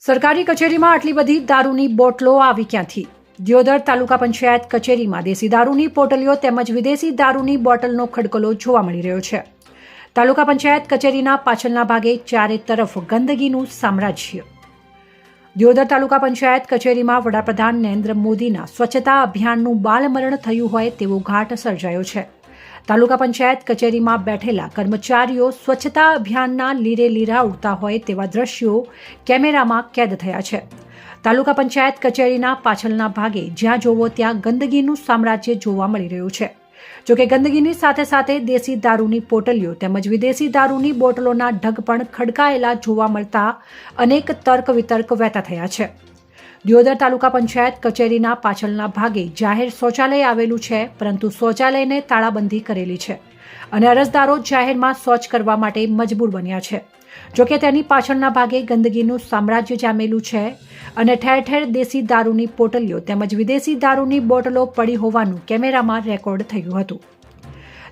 સરકારી કચેરીમાં આટલી બધી દારૂની બોટલો આવી ક્યાંથી? દિયોદર તાલુકા પંચાયત કચેરીમાં દેશી દારૂની પોટલીઓ તેમજ વિદેશી દારૂની બોટલનો ખડકલો જોવા મળી રહ્યો છે. તાલુકા પંચાયત કચેરીના પાછળના ભાગે ચારે તરફ ગંદકીનું સામ્રાજ્ય. દિયોદર તાલુકા પંચાયત કચેરીમાં વડાપ્રધાન નરેન્દ્ર મોદીના સ્વચ્છતા અભિયાનનું બાલમરણ થયું હોય તેવો ઘાટ સર્જાયો છે. તાલુકા પંચાયત કચેરીમાં બેઠેલા કર્મચારીઓ સ્વચ્છતા અભિયાનના લીરે લીરા ઉડતા હોય તેવા દ્રશ્યો કેમેરામાં કેદ થયા છે. તાલુકા પંચાયત કચેરીના પાછળના ભાગે જ્યાં જોવો ત્યાં ગંદકીનું સામ્રાજ્ય જોવા મળી રહ્યું છે. જોકે ગંદકીની સાથે સાથે દેશી દારૂની પોટલીઓ તેમજ વિદેશી દારૂની બોટલોના ઢગ પણ ખડકાયેલા જોવા મળતા અનેક તર્ક વિતર્ક વહેતા થયા છે. દિયોદર તાલુકા પંચાયત કચેરીના પાછળના ભાગે જાહેર શૌચાલય આવેલું છે, પરંતુ શૌચાલયને તાળાબંધી કરેલી છે અને અરજદારો જાહેરમાં શૌચ કરવા માટે મજબૂર બન્યા છે. જોકે તેની પાછળના ભાગે ગંદકીનું સામ્રાજ્ય જામેલું છે અને ઠેર ઠેર દેશી દારૂની પોટલીઓ તેમજ વિદેશી દારૂની બોટલો પડી હોવાનું કેમેરામાં રેકોર્ડ થયું હતું.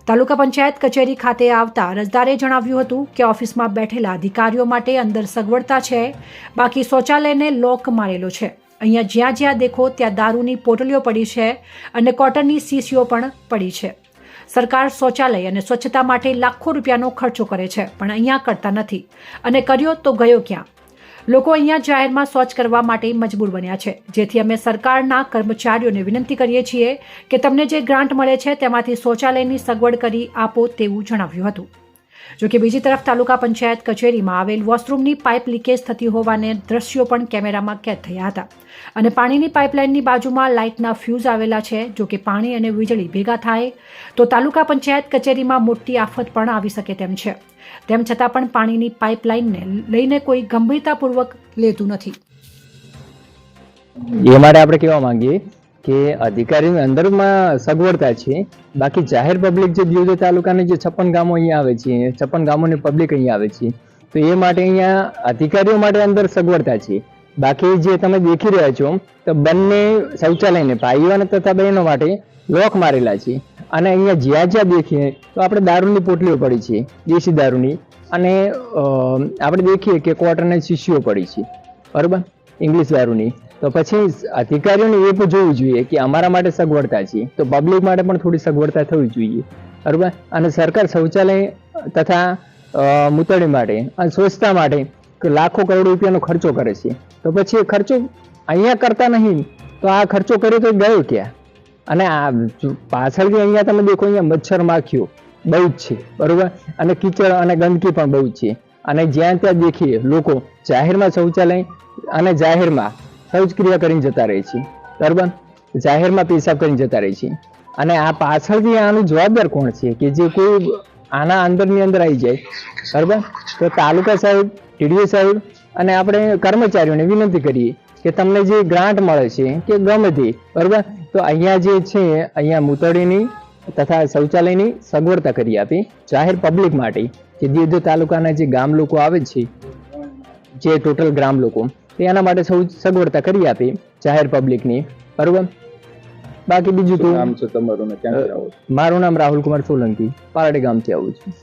તાલુકા પંચાયત કચેરી ખાતે આવતા અરજદારે જણાવ્યું હતું કે ઓફિસમાં બેઠેલા અધિકારીઓ માટે અંદર સગવડતા છે, બાકી શૌચાલયને લોક મારેલો છે. અહીંયા જ્યાં જ્યાં દેખો ત્યાં દારૂની પોટલીઓ પડી છે અને કોટનની શીશીઓ પણ પડી છે. સરકાર શૌચાલય અને સ્વચ્છતા માટે લાખો રૂપિયાનો ખર્ચો કરે છે, પણ અહીંયા કરતા નથી અને કર્યો તો ગયો ક્યાં? લોકો અહીંયા જાહેરમાં શૌચ કરવા માટે મજબૂર બન્યા છે, જેથી અમે સરકારના કર્મચારીઓને વિનંતી કરીએ છીએ કે તમને જે ગ્રાન્ટ મળે છે તેમાંથી શૌચાલયની સગવડ કરી આપો તેવું જણાવ્યું હતું. જોકે બીજી તરફ તાલુકા પંચાયત કચેરીમાં આવેલ વોશરૂમની પાઇપ લીકેજ થતી હોવાને દ્રશ્યો પણ કેમેરામાં કેદ થયા હતા અને પાણીની પાઇપલાઇનની બાજુમાં લાઇટના ફ્યુઝ આવેલા છે. જોકે પાણી અને વીજળી ભેગા થાય તો તાલુકા પંચાયત કચેરીમાં મોટી આફત પણ આવી શકે તેમ છે. તેમ છતાં પણ પાણીની પાઇપલાઇનને લઈને કોઈ ગંભીરતાપૂર્વક લેતું નથી. એ માટે આપણે કહેવા માંગીએ કે અધિકારીની અંદરમાં સગવડતા છે, બાકી જાહેર પબ્લિક જે દિયોદર તાલુકાની જે 56 ગામો અહીંયા આવે છે, 56 ગામોની પબ્લિક અહીંયા આવે છે, તો એ માટે અહીંયા અધિકારીઓ માટે અંદર સગવડતા છે. બાકી જે તમે દેખી રહ્યા છો તો બંને શૌચાલયને ભાઈઓ તથા બહેનો માટે લોક મારેલા છે અને અહીંયા જ્યાં જ્યાં દેખીએ તો આપણે દારૂની પોટલીઓ પડી છે, દેશી દારૂની, અને આપણે દેખીએ કે કોટનની શીશીઓ પડી છે, બરાબર, ઇંગ્લિશ દારૂની. તો પછી અધિકારીઓને એ પણ જોવું જોઈએ કે અમારા માટે સગવડતા છે તો પબ્લિક માટે પણ થોડી સગવડતા થવી જોઈએ, બરાબર. અને સરકાર શૌચાલય તથા મૂતળી માટે અને સ્વચ્છતા માટે લાખો કરોડ રૂપિયાનો ખર્ચો કરે છે, તો પછી એ ખર્ચો અહીંયા કરતા નહીં તો આ ખર્ચો કર્યો તો ગયો ક્યાં? અને આ પાછળથી અહીંયા તમે દેખો, અહીંયા મચ્છર માખીઓ બહુ જ છે, બરાબર, અને કીચડ અને ગંદકી પણ બહુ જ છે. અને જ્યાં ત્યાં દેખીએ લોકો જાહેરમાં શૌચાલય અને જાહેરમાં શૌચક્રિયા કરીને જતા રહે છે, બરાબર, જાહેરમાં પેશાબ કરીને જતા રહે છે. અને આ પાછળથી આનું જવાબદાર કોણ છે કે જે કોઈ આના અંદરની અંદર આવી જાય, બરાબર? તો તાલુકા સાહેબ, ટીડીઓ સાહેબ અને આપણે કર્મચારીઓને વિનંતી કરીએ કે તમને જે ગ્રાન્ટ મળે છે કે ગમે તે, બરાબર, તો અહીંયા જે છે અહીંયા મૂતળીની તથા શૌચાલયની સગવડતા કરી આપી જાહેર પબ્લિક માટે. જે દિયોદર તાલુકાના જે ગામ લોકો આવે છે, જે ટોટલ ગ્રામ લોકો, એના માટે સગવડતા કરી આપી જાહેર પબ્લિકની, બરોબર. બાકી બીજું તો નામ છે તમારું? મારું નામ રાહુલ કુમાર સોલંકી, પારડી ગામથી આવું છું.